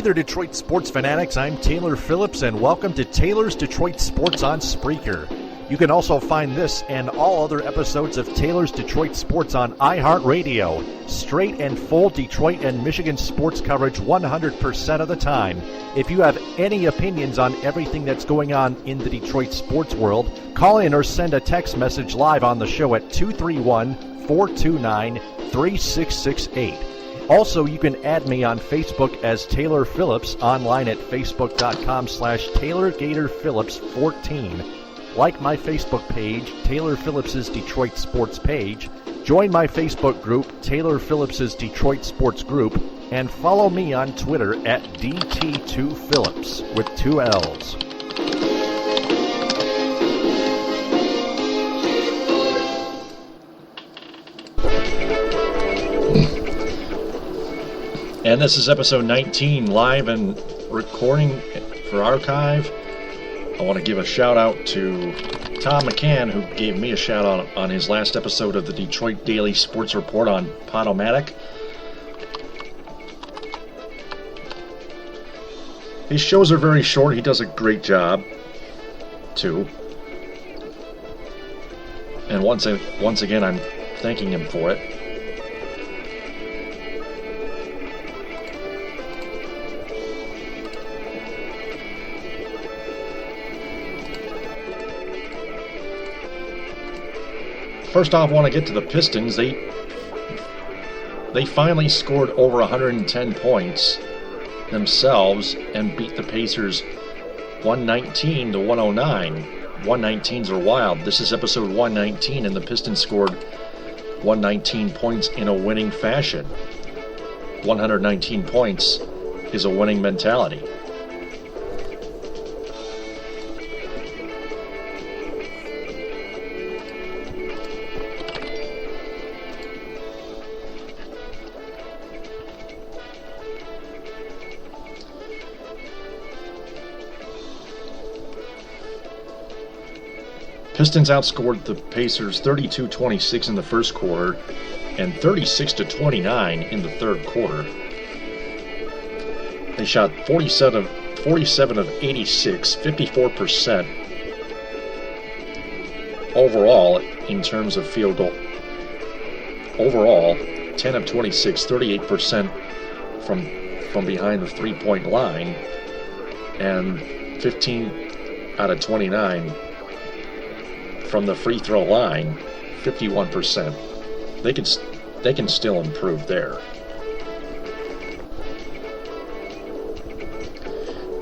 there, Detroit sports fanatics. I'm Taylor Phillips, and welcome to Taylor's Detroit Sports on Spreaker. You can also find this and all other episodes of Taylor's Detroit Sports on iHeartRadio. Straight and full Detroit and Michigan sports coverage 100% of the time. If you have any opinions on everything that's going on in the Detroit sports world, call in or send a text message live on the show at 231-429-3668. Also, you can add me on Facebook as Taylor Phillips, online at facebook.com/TaylorGatorPhillips14. Like my Facebook page, Taylor Phillips's Detroit Sports page. Join my Facebook group, Taylor Phillips's Detroit Sports Group. And follow me on Twitter at DT2Phillips with 2 L's. And this is episode 19, live and recording for archive. I want to give a shout out to Tom McCann, who gave me a shout out on his last episode of the Detroit Daily Sports Report on Podomatic. His shows are very short. He does a great job, too. And once again, I'm thanking him for it. First off, I want to get to the Pistons. They finally scored over 110 points themselves and beat the Pacers 119-109. 119s are wild. This is episode 119, and the Pistons scored 119 points in a winning fashion. 119 points is a winning mentality. Pistons outscored the Pacers 32-26 in the first quarter and 36-29 in the third quarter. They shot 47 of 86, 54% overall in terms of field goal. Overall, 10 of 26, 38% from behind the three-point line, and 15 out of 29 from the free throw line, 51%. They can still improve there.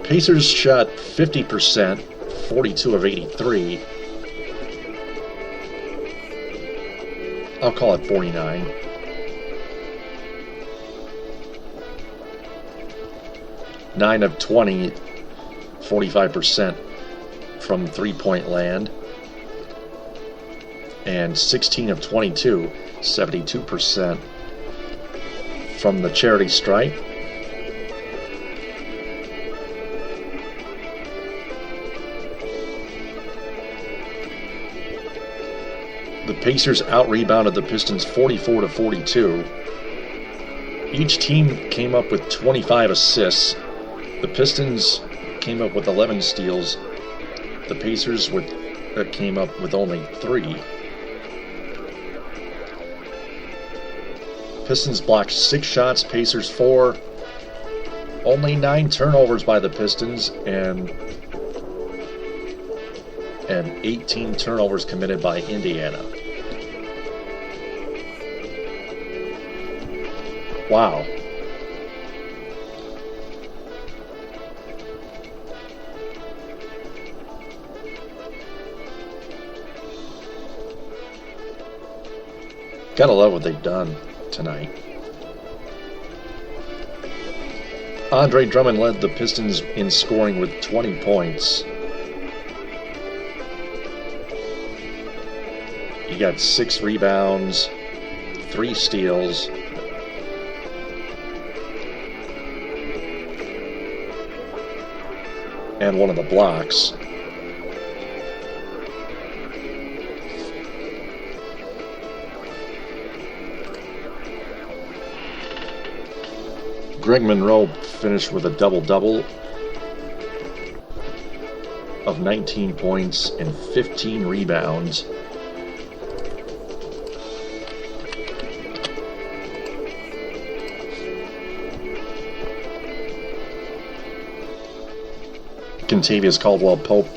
Pacers shot 50%, 42 of 83. I'll call it 49. Nine of 20, 45% from three-point land. And 16 of 22, 72% from the charity stripe. The Pacers out-rebounded the Pistons 44-42. Each team came up with 25 assists. The Pistons came up with 11 steals. The Pacers came up with only 3. Pistons blocked 6 shots, Pacers 4. Only 9 turnovers by the Pistons, and 18 turnovers committed by Indiana. Wow. Gotta love what they've done tonight. Andre Drummond led the Pistons in scoring with 20 points. He got 6 rebounds, 3 steals, and 1 of the blocks. Greg Monroe finished with a double-double of 19 points and 15 rebounds. Contavious Caldwell-Pope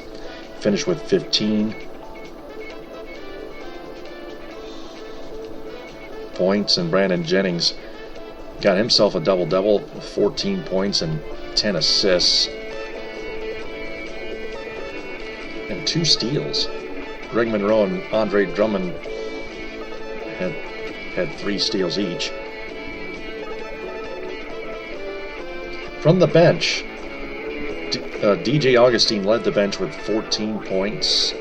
finished with 15 points, and Brandon Jennings got himself a double-double with 14 points and 10 assists and 2 steals. Greg Monroe and Andre Drummond had 3 steals each. From the bench, DJ Augustine led the bench with 14 points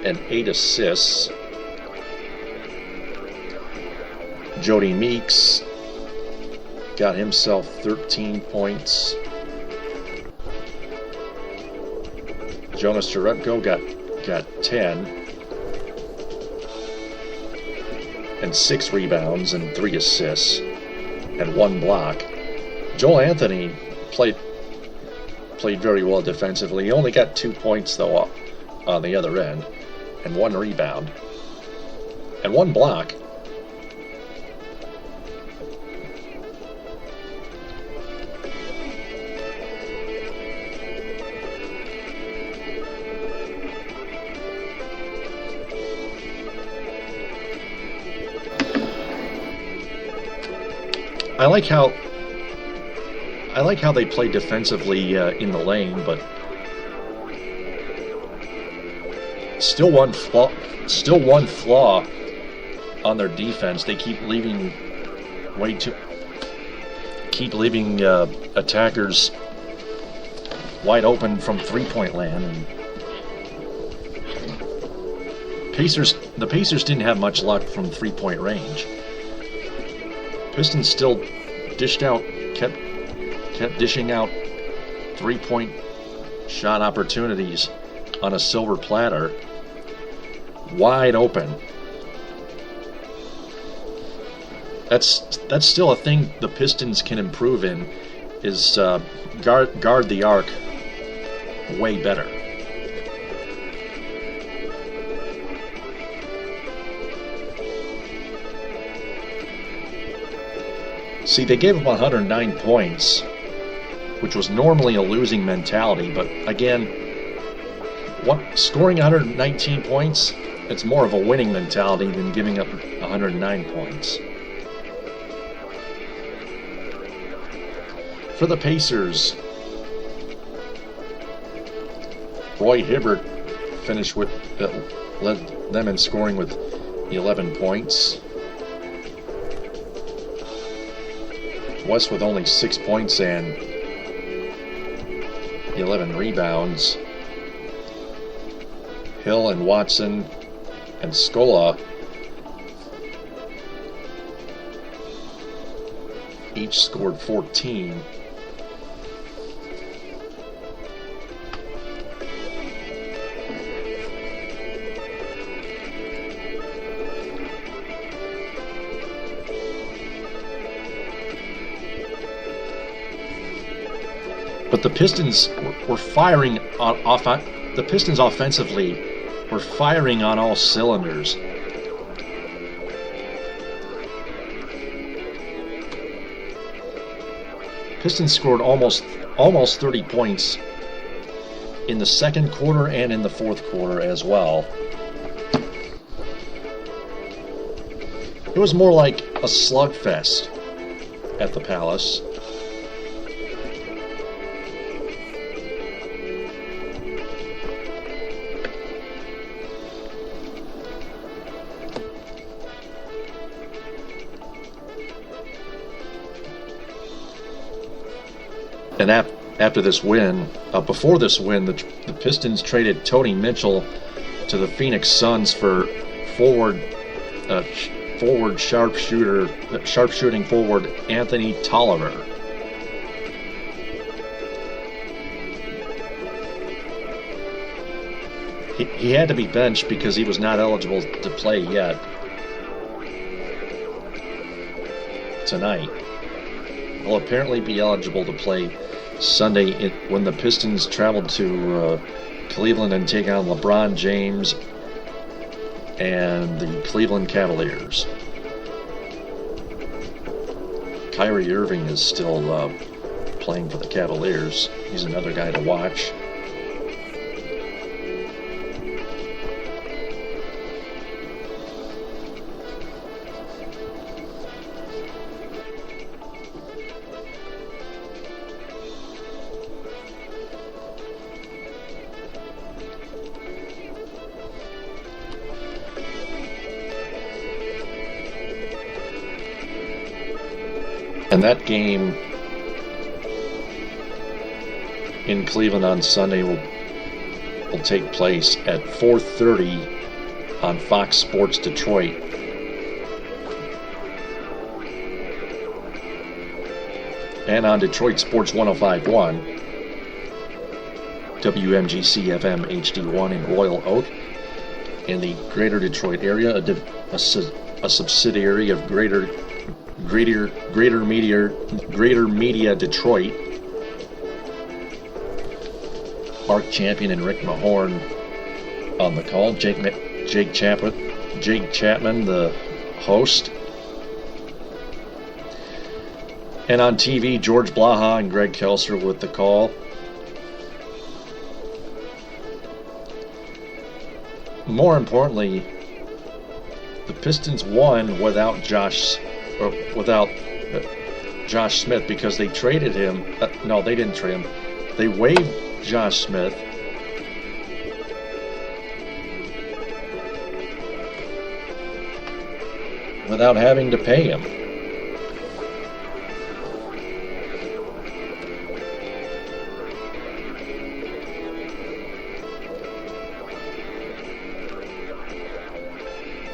and 8 assists. Jody Meeks got himself 13 points. Jonas Jerebko got 10 and 6 rebounds and 3 assists and 1 block. Joel Anthony played very well defensively. He only got 2 points though on the other end, and 1 rebound and 1 block. I like how they play defensively in the lane, but still one flaw on their defense. They keep leaving attackers wide open from 3-point land. And the Pacers didn't have much luck from 3-point range. Pistons still kept dishing out 3-point shot opportunities on a silver platter, wide open. That's still a thing the Pistons can improve in, is guard the arc way better. See, they gave up 109 points, which was normally a losing mentality, but again, scoring 119 points, it's more of a winning mentality than giving up 109 points. For the Pacers, Roy Hibbert led them in scoring with 11 points. West with only 6 points and 11 rebounds. Hill and Watson and Scola each scored 14. But the Pistons were firing the Pistons offensively were firing on all cylinders. Pistons scored almost 30 points in the second quarter and in the fourth quarter as well. It was more like a slugfest at the Palace. And after this win, before this win, the Pistons traded Tony Mitchell to the Phoenix Suns for sharpshooting forward Anthony Tolliver. He had to be benched because he was not eligible to play yet. tonight. Will apparently be eligible to play Sunday when the Pistons travel to Cleveland and take on LeBron James and the Cleveland Cavaliers. Kyrie Irving is still playing for the Cavaliers. He's another guy to watch. And that game in Cleveland on Sunday will take place at 4:30 on Fox Sports Detroit. And on Detroit Sports 105.1, WMGC FM HD1 in Royal Oak, in the Greater Detroit area, a subsidiary of Greater Media Detroit. Mark Champion and Rick Mahorn on the call. Jake Chapman, the host. And on TV, George Blaha and Greg Kelser with the call. More importantly, the Pistons won without Josh Smith because they traded him. No, they didn't trade him. They waived Josh Smith. Without having to pay him.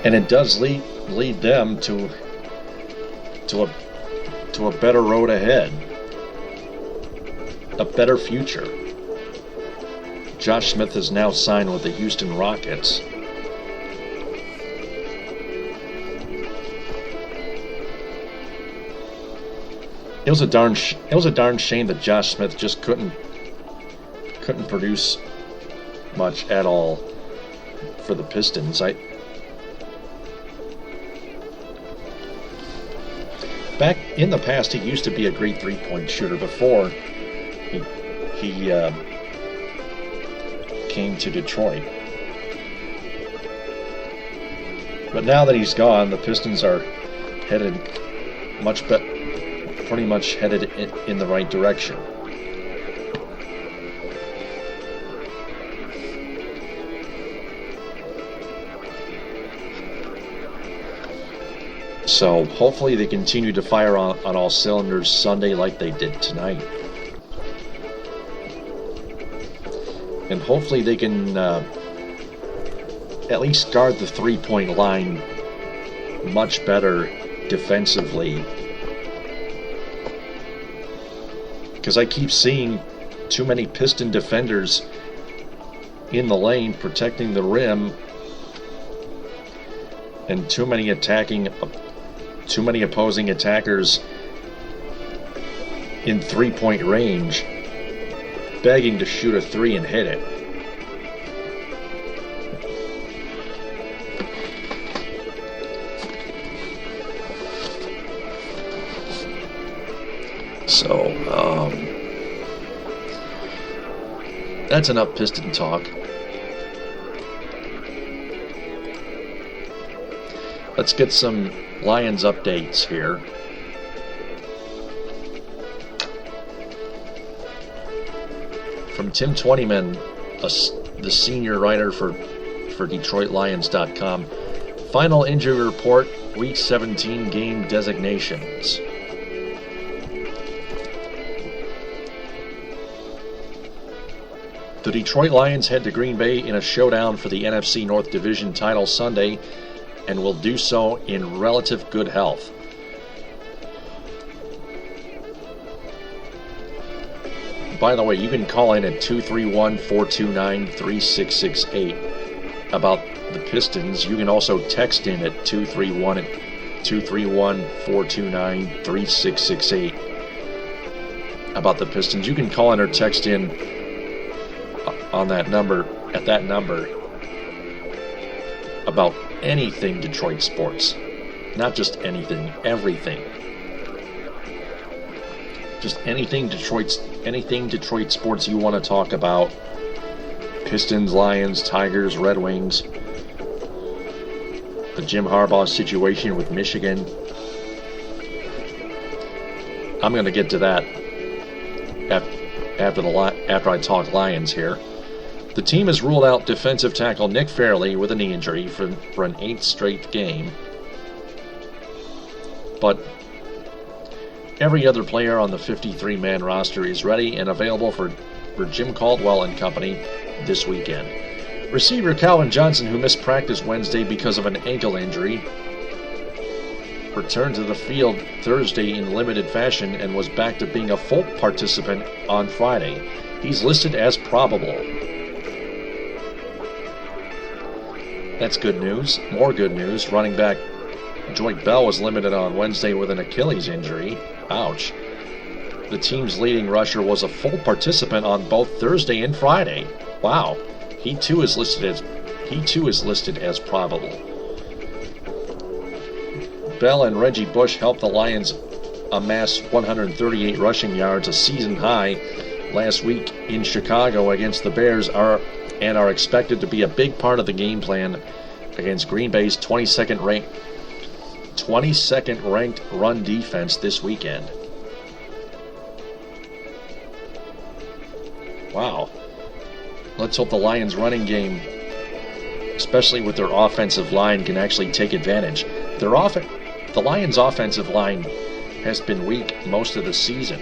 And it does lead them to a better road ahead, a better future. Josh Smith is now signed with the Houston Rockets. It was a darn shame that Josh Smith just couldn't produce much at all for the Pistons. Back in the past, he used to be a great three-point shooter before he came to Detroit. But now that he's gone, the Pistons are headed pretty much headed in the right direction. So hopefully they continue to fire on all cylinders Sunday like they did tonight. And hopefully they can at least guard the three-point line much better defensively. Because I keep seeing too many Piston defenders in the lane protecting the rim and too many opposing attackers in three-point range begging to shoot a three and hit it. So, that's enough Piston talk. Let's get some Lions updates here. From Tim Twentyman, the senior writer for DetroitLions.com. Final injury report, Week 17 game designations. The Detroit Lions head to Green Bay in a showdown for the NFC North Division title Sunday, and will do so in relative good health. By the way, you can call in at 231-429-3668 about the Pistons. You can also text in at 231-231-3668. 231-429-3668 about the Pistons. You can call in or text in on that number, about anything Detroit sports. Not just anything, everything. Just anything Detroit sports you want to talk about. Pistons, Lions, Tigers, Red Wings. The Jim Harbaugh situation with Michigan. I'm going to get to that after I talk Lions here. The team has ruled out defensive tackle Nick Fairley with a knee injury for an 8th straight game. But every other player on the 53-man roster is ready and available for Jim Caldwell and company this weekend. Receiver Calvin Johnson, who missed practice Wednesday because of an ankle injury, returned to the field Thursday in limited fashion and was back to being a full participant on Friday. He's listed as probable. That's good news. More good news. Running back Joyke Bell was limited on Wednesday with an Achilles injury. Ouch. The team's leading rusher was a full participant on both Thursday and Friday. Wow. He too is listed as probable. Bell and Reggie Bush helped the Lions amass 138 rushing yards, a season high, last week in Chicago against the Bears, are expected to be a big part of the game plan against Green Bay's 22nd ranked run defense this weekend. Wow. Let's hope the Lions' running game, especially with their offensive line, can actually take advantage. The Lions' offensive line has been weak most of the season.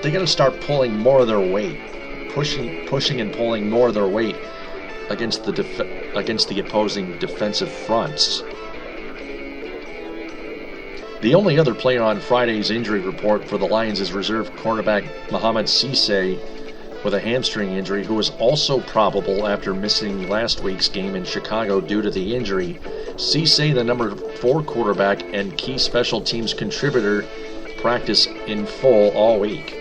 They got to start pulling more of their weight, pushing and pulling more of their weight against the opposing defensive fronts. The only other player on Friday's injury report for the Lions is reserve cornerback Mohamed Cisse with a hamstring injury, who was also probable after missing last week's game in Chicago due to the injury. Cisse, the number 4 quarterback and key special teams contributor, practiced in full all week.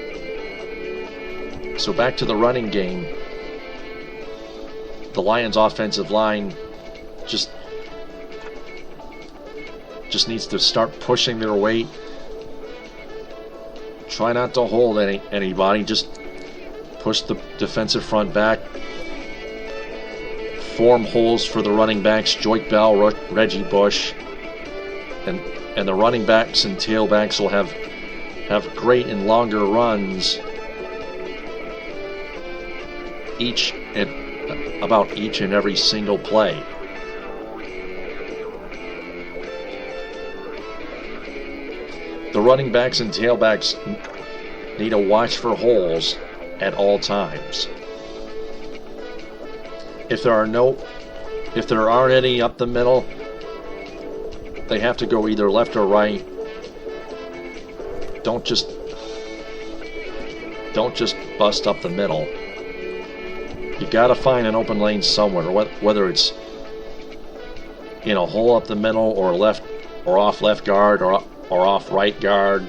So back to the running game. The Lions' offensive line just needs to start pushing their weight. Try not to hold anybody. Just push the defensive front back. Form holes for the running backs, Joyke Bell, Reggie Bush. And the running backs and tailbacks will have great and longer runs each and every single play. The running backs and tailbacks need to watch for holes at all times. If there aren't any up the middle, they have to go either left or right. Don't just bust up the middle. You got to find an open lane somewhere, whether it's in a hole up the middle or left or off left guard or off right guard.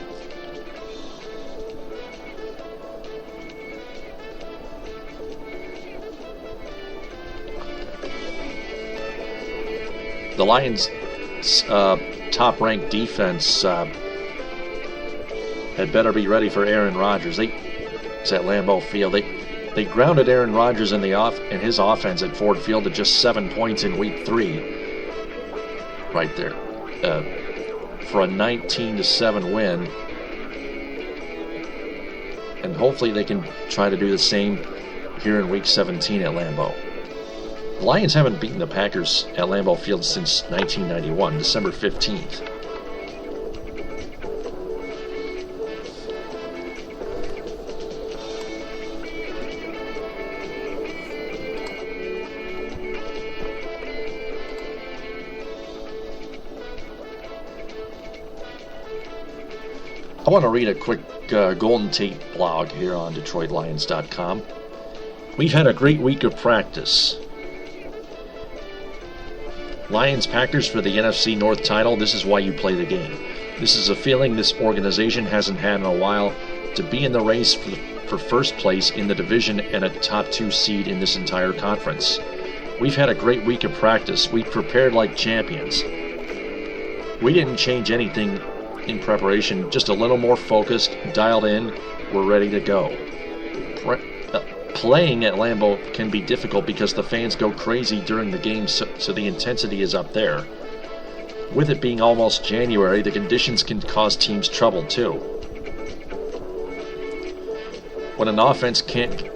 The Lions' top-ranked defense had better be ready for Aaron Rodgers. It's at Lambeau Field. They grounded Aaron Rodgers and his offense at Ford Field to just 7 points in Week 3. Right there. For a 19-7 win. And hopefully they can try to do the same here in Week 17 at Lambeau. The Lions haven't beaten the Packers at Lambeau Field since 1991, December 15th. I want to read a quick Golden Tate blog here on DetroitLions.com. We've had a great week of practice. Lions-Packers for the NFC North title. This is why you play the game. This is a feeling this organization hasn't had in a while, to be in the race for first place in the division and a top 2 seed in this entire conference. We've had a great week of practice. We've prepared like champions. We didn't change anything in preparation, just a little more focused, dialed in. We're ready to go. Playing at Lambeau can be difficult because the fans go crazy during the game, so the intensity is up there. With it being almost January, the conditions can cause teams trouble too. When an offense can't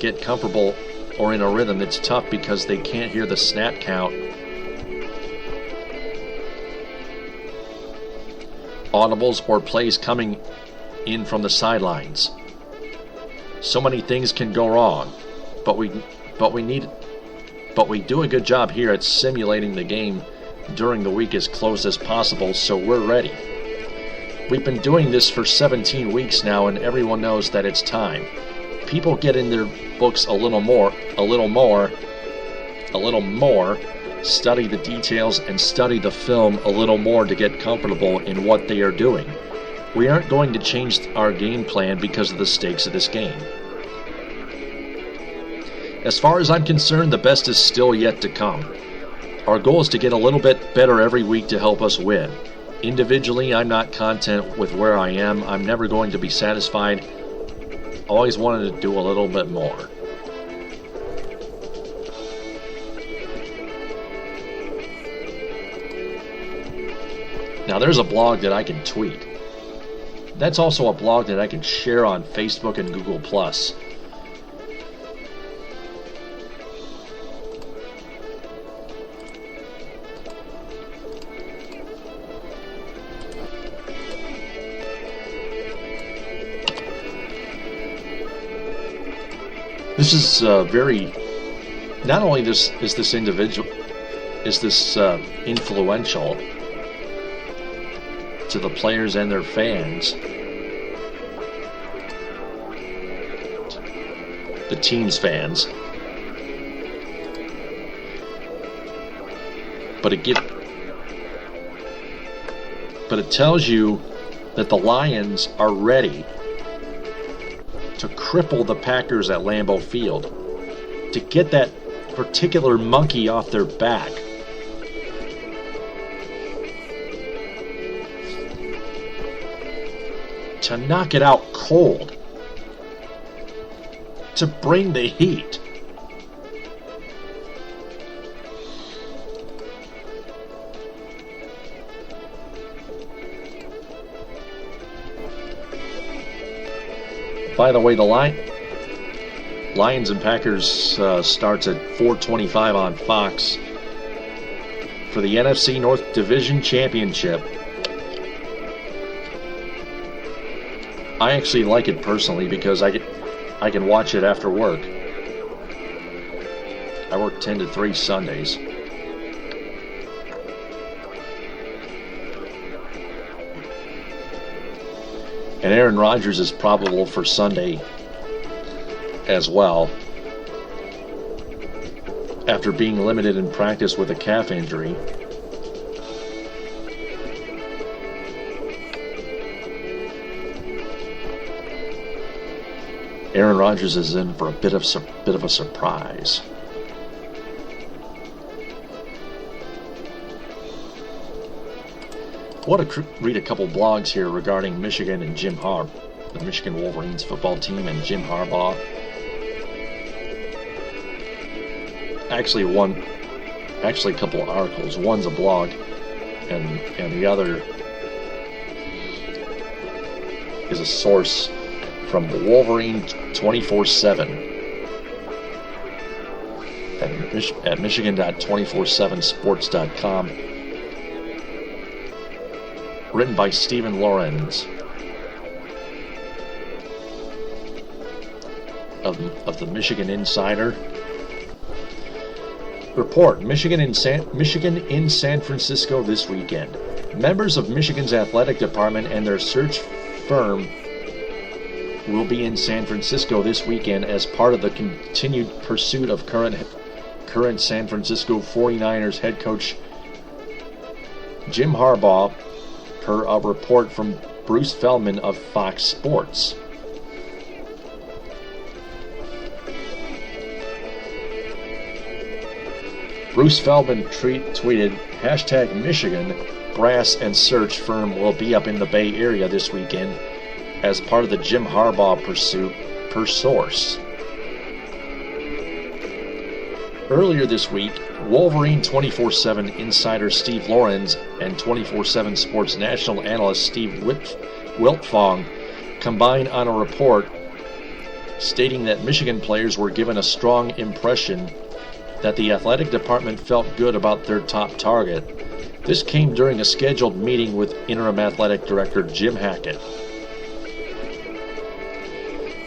get comfortable or in a rhythm, it's tough because they can't hear the snap count, audibles, or plays coming in from the sidelines. So many things can go wrong, but we do a good job here at simulating the game during the week as close as possible, so we're ready. We've been doing this for 17 weeks now, and everyone knows that it's time. People get in their books a little more, study the details and study the film a little more to get comfortable in what they are doing. We aren't going to change our game plan because of the stakes of this game. As far as I'm concerned, the best is still yet to come. Our goal is to get a little bit better every week to help us win. Individually, I'm not content with where I am. I'm never going to be satisfied. Always wanted to do a little bit more. Now there's a blog that I can tweet. That's also a blog that I can share on Facebook and Google+. This is not only is this influential to the players and their fans, the team's fans, but it tells you that the Lions are ready to cripple the Packers at Lambeau Field, to get that particular monkey off their back. To knock it out cold. To bring the heat. By the way, the Lions and Packers starts at 4:25 on Fox for the NFC North Division Championship. I actually like it personally because I can watch it after work. I work 10 to 3 Sundays. And Aaron Rodgers is probable for Sunday as well, after being limited in practice with a calf injury. Aaron Rodgers is in for a bit of a surprise. I want to read a couple blogs here regarding Michigan and Jim Harbaugh, the Michigan Wolverines football team, and Jim Harbaugh. Actually, a couple of articles. One's a blog, and the other is a source from the Wolverine 24/7 at michigan.247sports.com. Written by Stephen Lorenz of the Michigan Insider. Report: Michigan in San Francisco this weekend. Members of Michigan's athletic department and their search firm will be in San Francisco this weekend as part of the continued pursuit of current San Francisco 49ers head coach Jim Harbaugh, per a report from Bruce Feldman of Fox Sports. Bruce Feldman tweeted, #Michigan brass and search firm will be up in the Bay Area this weekend as part of the Jim Harbaugh pursuit, per source. Earlier this week, Wolverine 24/7 insider Steve Lorenz and 24/7 Sports national analyst Steve Wiltfong combined on a report stating that Michigan players were given a strong impression that the athletic department felt good about their top target. This came during a scheduled meeting with interim athletic director Jim Hackett.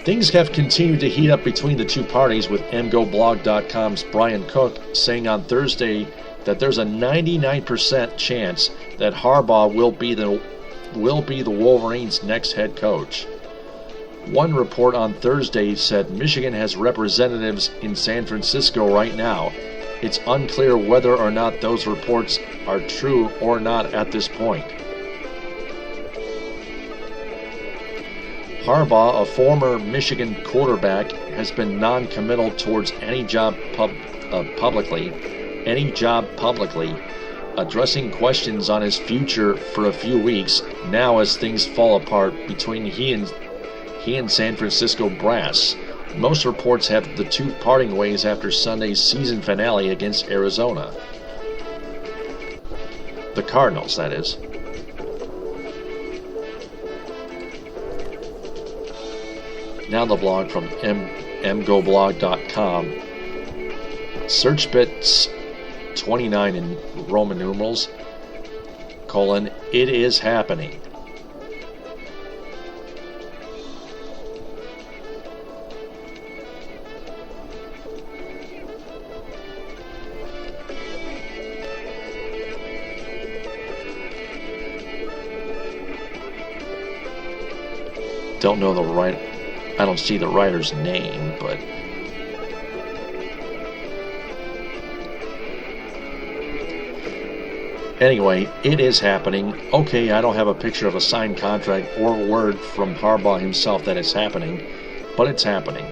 Things have continued to heat up between the two parties, with MGoBlog.com's Brian Cook saying on Thursday that there's a 99% chance that Harbaugh will be the Wolverines' next head coach. One report on Thursday said Michigan has representatives in San Francisco right now. It's unclear whether or not those reports are true or not at this point. Harbaugh, a former Michigan quarterback, has been non-committal towards any job publicly, addressing questions on his future for a few weeks now as things fall apart between he and San Francisco brass. Most reports have the two parting ways after Sunday's season finale against Arizona. The Cardinals, that is. Now the blog from mgoblog.com. Search bits 29 in Roman numerals, : it is happening. Don't know I don't see the writer's name, but anyway, it is happening. Okay, I don't have a picture of a signed contract or word from Harbaugh himself that it's happening, but it's happening.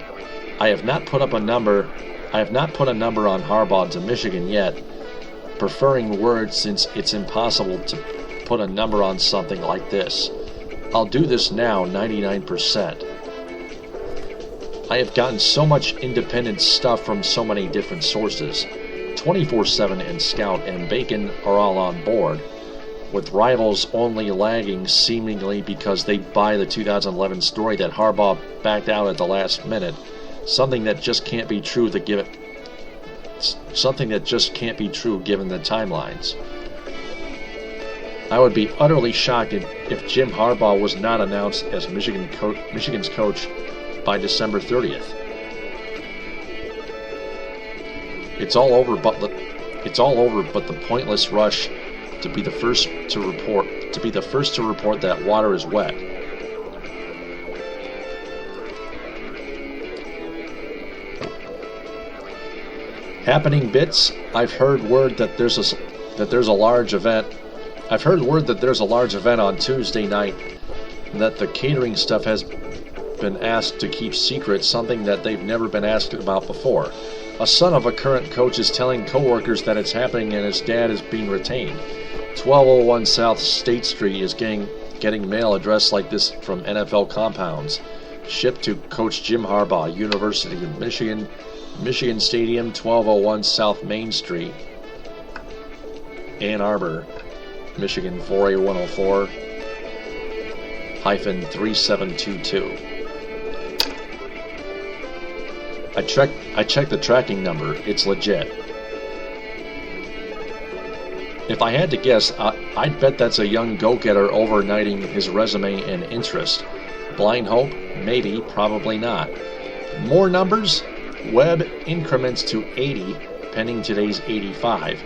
I have not put a number on Harbaugh to Michigan yet, preferring words since it's impossible to put a number on something like this. I'll do this now, 99%. I have gotten so much independent stuff from so many different sources. 24/7 and Scout and Bacon are all on board, with rivals only lagging seemingly because they buy the 2011 story that Harbaugh backed out at the last minute, something that just can't be true given the timelines. I would be utterly shocked if Jim Harbaugh was not announced as Michigan's coach by December 30th. It's all over, but the pointless rush to be the first to report that water is wet. Happening bits. I've heard word that there's a large event on Tuesday night, and that the catering stuff has been asked to keep secret, something that they've never been asked about before. A son of a current coach is telling co-workers that it's happening and his dad is being retained. 1201 South State Street is getting mail addressed like this from NFL compounds, shipped to Coach Jim Harbaugh, University of Michigan, Michigan Stadium, 1201 South Main Street, Ann Arbor, Michigan 48104-3722. I checked the tracking number. It's legit. If I had to guess, I'd bet that's a young go-getter overnighting his resume and interest. Blind hope? Maybe, probably not. More numbers? Webb increments to 80, pending today's 85.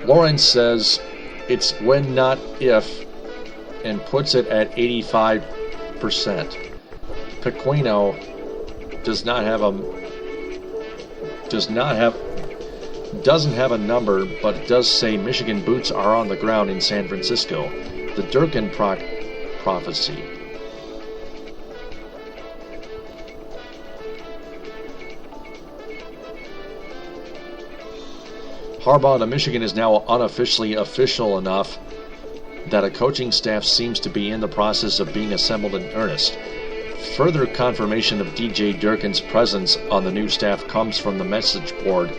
Lawrence says it's when, not if, and puts it at 85%. Pequeno does not have doesn't have a number, but it does say Michigan boots are on the ground in San Francisco. The Durkin prophecy. Harbaugh to Michigan is now unofficially official enough that a coaching staff seems to be in the process of being assembled in earnest. Further confirmation of DJ Durkin's presence on the new staff comes from the message board.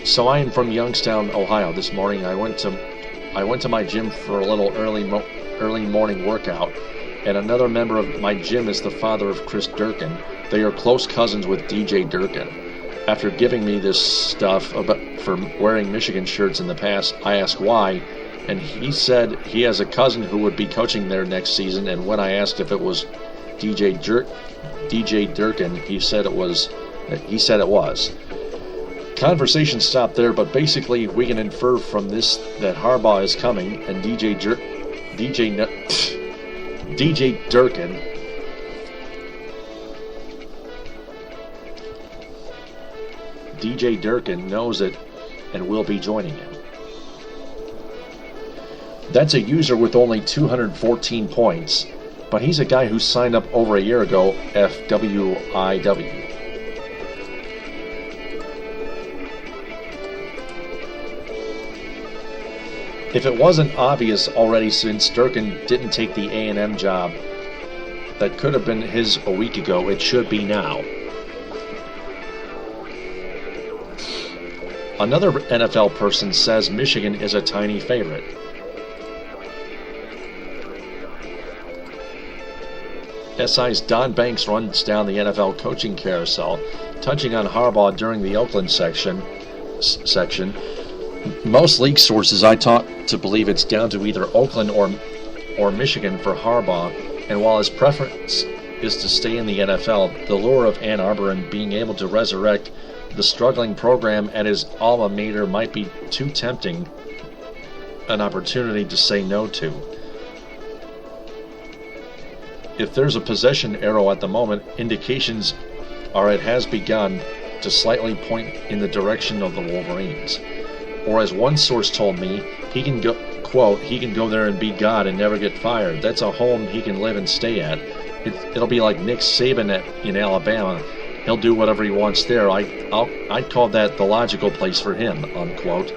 So I am from Youngstown, Ohio. This morning I went to my gym for a little early morning workout, and another member of my gym is the father of Chris Durkin. They are close cousins with DJ Durkin. After giving me this stuff for wearing Michigan shirts in the past, I asked why, and he said he has a cousin who would be coaching there next season, and when I asked if it was DJ Durkin, he said it was. Conversation stopped there, but basically we can infer from this that Harbaugh is coming, and DJ Durkin knows it and will be joining him. That's a user with only 214 points, but he's a guy who signed up over a year ago, FWIW. If it wasn't obvious already since Durkin didn't take the A&M job that could have been his a week ago, it should be now. Another NFL person says Michigan is a tiny favorite. SI's Don Banks runs down the NFL coaching carousel, touching on Harbaugh during the Oakland section. Most league sources I talked to believe it's down to either Oakland or Michigan for Harbaugh, and while his preference is to stay in the NFL, the lure of Ann Arbor and being able to resurrect the struggling program at his alma mater might be too tempting an opportunity to say no to. If there's a possession arrow at the moment, indications are it has begun to slightly point in the direction of the Wolverines. Or as one source told me, he can go, quote, he can go there and be God and never get fired. That's a home he can live and stay at. It'll be like Nick Saban in Alabama. He'll do whatever he wants there. I'd call that the logical place for him, unquote.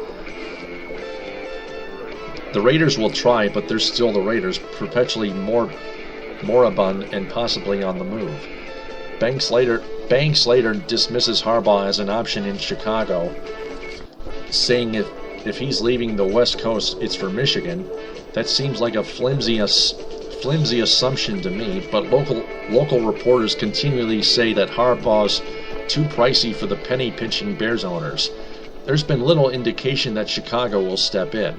The Raiders will try, but they're still the Raiders, perpetually moribund and possibly on the move. Banks later dismisses Harbaugh as an option in Chicago, saying if he's leaving the West Coast, it's for Michigan. That seems like a flimsy assumption to me, but local reporters continually say that Harbaugh's too pricey for the penny-pinching Bears owners. There's been little indication that Chicago will step in.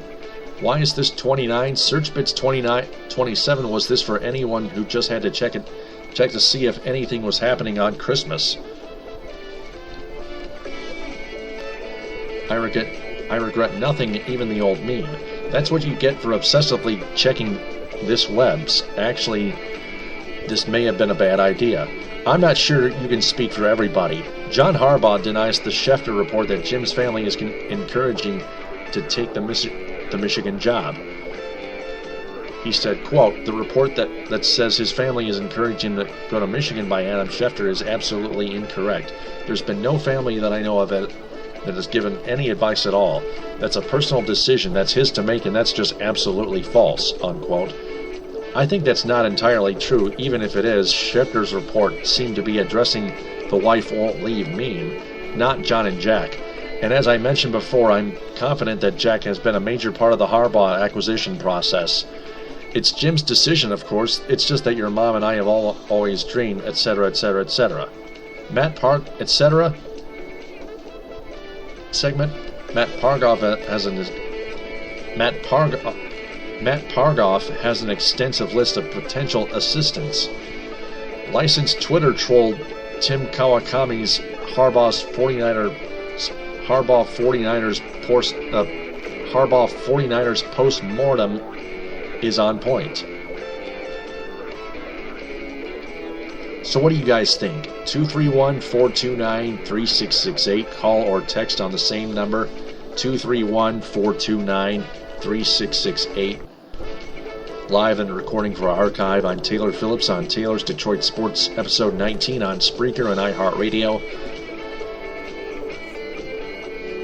Why is this 29? SearchBit's 27 was this for anyone who just had to check to see if anything was happening on Christmas. I regret nothing, even the old meme. That's what you get for obsessively checking this webs. Actually, this may have been a bad idea. I'm not sure you can speak for everybody. John Harbaugh denies the Schefter report that Jim's family is encouraging to take the Michigan job. He said, quote, the report that says his family is encouraging to go to Michigan by Adam Schefter is absolutely incorrect. There's been no family that I know of that has given any advice at all. That's a personal decision. That's his to make, and that's just absolutely false, unquote. I think that's not entirely true. Even if it is, Schefter's report seemed to be addressing the wife won't leave meme, not John and Jack. And as I mentioned before, I'm confident that Jack has been a major part of the Harbaugh acquisition process. It's Jim's decision, of course. It's just that your mom and I have always dreamed, etc., etc., etc. Matt Park, etc. segment. Matt Pargoff has an extensive list of potential assistants. Licensed Twitter troll Tim Kawakami's Harbaugh 49ers post-mortem is on point. So what do you guys think? 231-429-3668. Call or text on the same number, 231-429-3668. Live and recording for our archive. I'm Taylor Phillips on Taylor's Detroit Sports, episode 19 on Spreaker and iHeartRadio.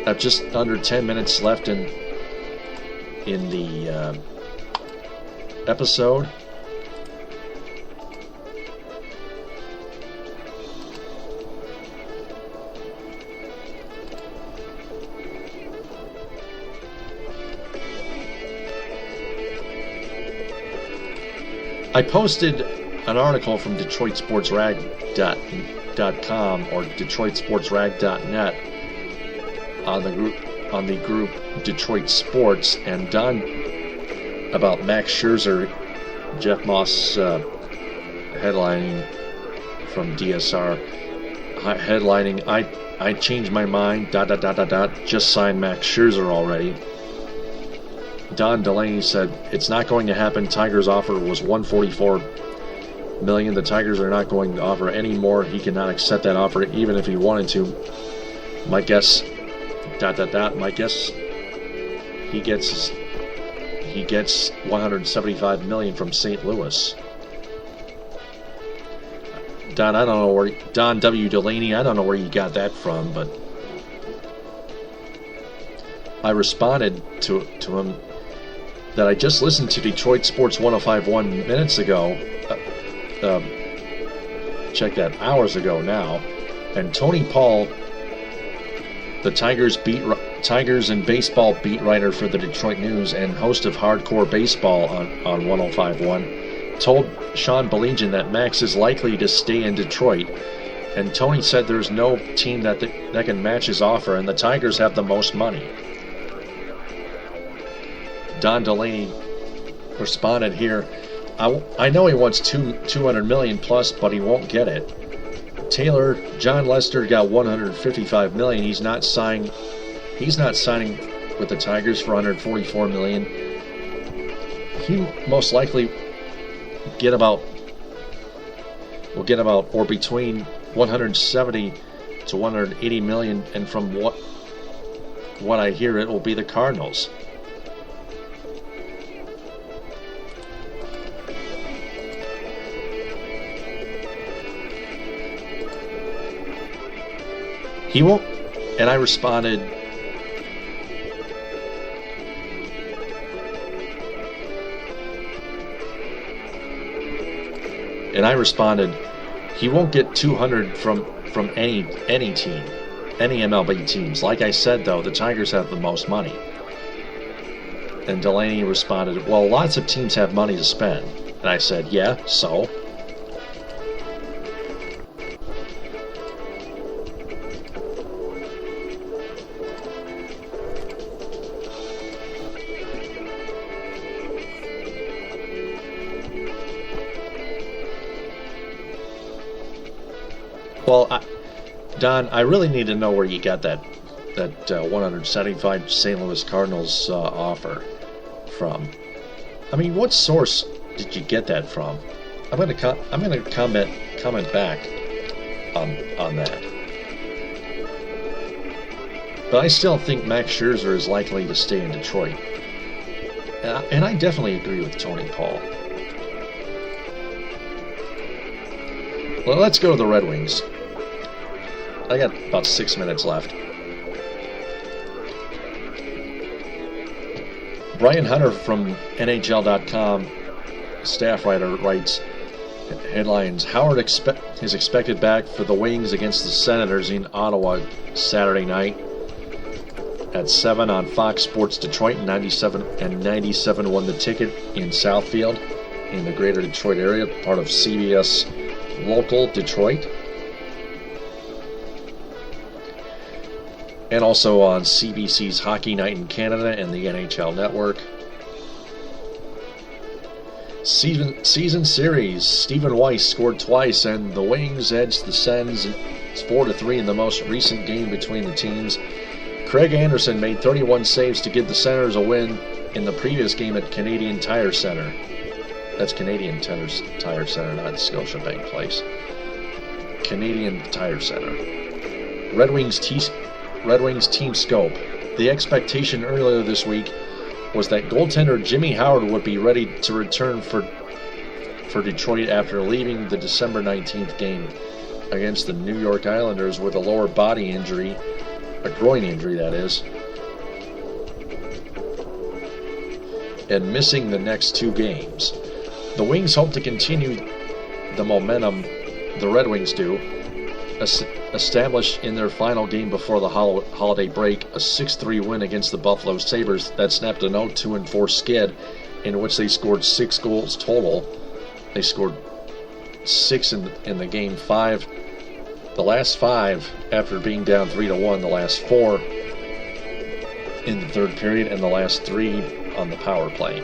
I have just under 10 minutes left in the episode. I posted an article from DetroitSportsRag.com or DetroitSportsRag.net on the group Detroit Sports, and done about Max Scherzer, Jeff Moss headlining from DSR, headlining, I changed my mind, ... just signed Max Scherzer already. Don Delaney said, it's not going to happen. Tigers' offer was $144 million. The Tigers are not going to offer any more. He cannot accept that offer even if he wanted to. My guess, ... my guess, he gets $175 million from St. Louis. Don W. Delaney, I don't know where you got that from, but I responded to him that I just listened to Detroit Sports 105.1 minutes ago. Check that, hours ago now. And Tony Paul, the Tigers and baseball beat writer for the Detroit News and host of Hardcore Baseball on 105.1, told Sean Baligian that Max is likely to stay in Detroit. And Tony said there's no team that can match his offer, and the Tigers have the most money. Don Delaney responded here, I know he wants $200 million plus, but he won't get it. Taylor, John Lester got $155 million. He's not signing with the Tigers for $144 million. He most likely will get about or between $170 to $180 million, and from what I hear, it will be the Cardinals. He won't, and I responded, he won't get 200 from any team, any MLB teams. Like I said, though, the Tigers have the most money. And Delaney responded, well, lots of teams have money to spend. And I said, yeah, so? Well, Don, I really need to know where you got that 175 St. Louis Cardinals offer from. I mean, what source did you get that from? I'm going to comment back on that. But I still think Max Scherzer is likely to stay in Detroit, and I definitely agree with Tony Paul. Well, let's go to the Red Wings. I got about 6 minutes left. Brian Hunter from NHL.com, staff writer, writes headlines: Howard is expected back for the Wings against the Senators in Ottawa Saturday night at 7 on Fox Sports Detroit. 97 won the ticket in Southfield in the greater Detroit area, part of CBS Local Detroit. And also on CBC's Hockey Night in Canada and the NHL Network. Season series, Stephen Weiss scored twice, and the Wings edged the Sens 4-3 in the most recent game between the teams. Craig Anderson made 31 saves to give the Senators a win in the previous game at Canadian Tire Center. That's Canadian Tire Center, not Scotiabank Place. Canadian Tire Center. Red Wings team scope. The expectation earlier this week was that goaltender Jimmy Howard would be ready to return for Detroit after leaving the December 19th game against the New York Islanders with a lower body injury, a groin injury that is, and missing the next 2 games. The Wings hope to continue the momentum the Red Wings do, established in their final game before the holiday break, a 6-3 win against the Buffalo Sabres that snapped an 0-2-4 skid in which they scored 6 goals total. They scored 6 in the game, 5. The last 5 after being down 3-1, the last 4 in the third period, and the last 3 on the power play.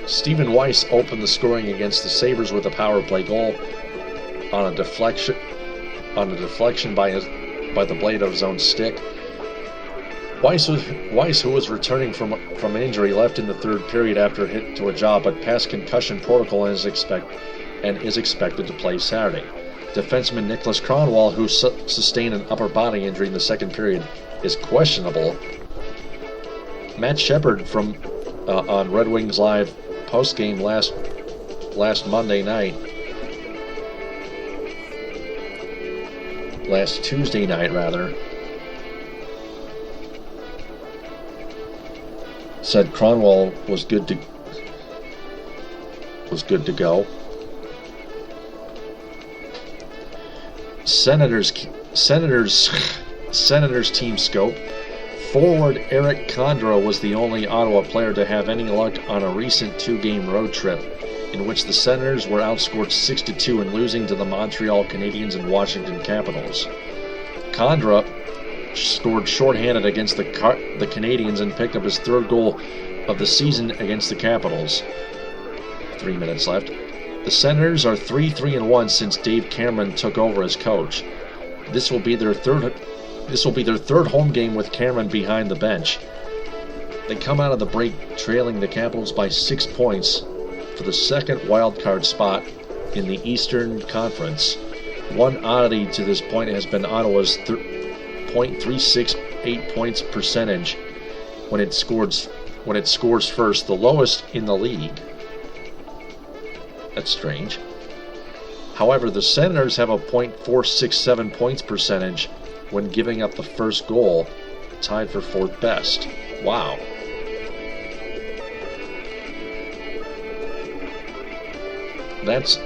Stephen Weiss opened the scoring against the Sabres with a power play goal on a deflection by the blade of his own stick. Weiss, who was returning from an injury, left in the third period after a hit to a jaw, but passed concussion protocol and is expected to play Saturday. Defenseman Nicholas Kronwall, who sustained an upper body injury in the second period, is questionable. Matt Shepard on Red Wings Live post-game last Tuesday night, said Kronwall was good to go. Senators team scope. Forward Eric Condra was the only Ottawa player to have any luck on a recent 2-game road trip, in which the Senators were outscored 6-2 and losing to the Montreal Canadiens and Washington Capitals. Condra scored shorthanded against the Canadiens and picked up his 3rd goal of the season against the Capitals. 3 minutes left. The Senators are 3-1 since Dave Cameron took over as coach. This will be their third home game with Cameron behind the bench. They come out of the break trailing the Capitals by 6 points for the second wildcard spot in the Eastern Conference. One oddity to this point has been Ottawa's .368 points percentage when it scores first, the lowest in the league. That's strange. However, the Senators have a .467 points percentage when giving up the first goal, tied for 4th best. Wow. That's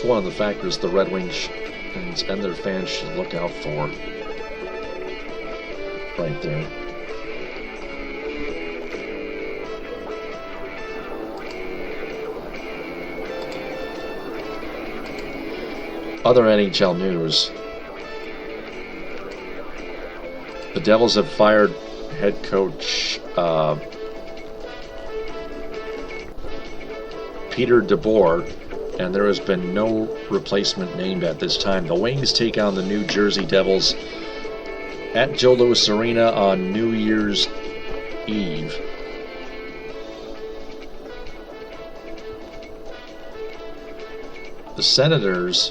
one of the factors the Red Wings and their fans should look out for. Right there. Other NHL news. The Devils have fired head coach Peter DeBoer, and there has been no replacement named at this time. The Wings take on the New Jersey Devils at Joe Louis Arena on New Year's Eve. The Senators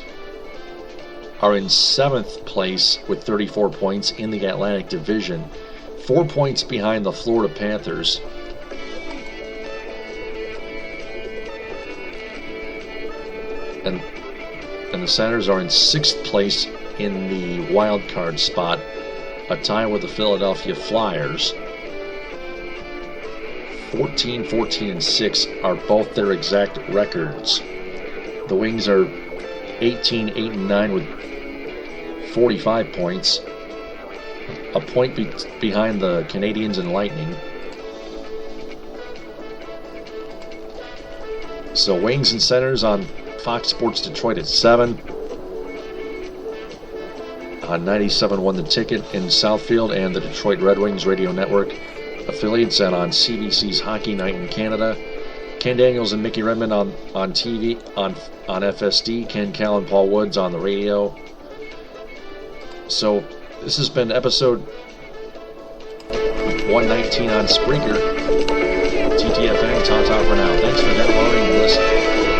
are in 7th place with 34 points in the Atlantic Division, 4 points behind the Florida Panthers. And the Senators are in 6th place in the wild card spot, a tie with the Philadelphia Flyers. 14-14-6 are both their exact records. The Wings are 18-8-9 with 45 points, a point behind the Canadiens and Lightning. So Wings and Senators on Fox Sports Detroit at 7. On 97.1 The Ticket in Southfield and the Detroit Red Wings Radio Network affiliates, and on CBC's Hockey Night in Canada. Ken Daniels and Mickey Redmond on TV, on FSD, Ken Cal and Paul Woods on the radio. So this has been episode 119 on Spreaker. TTFN, ta-ta for now. Thanks for downloading and listening.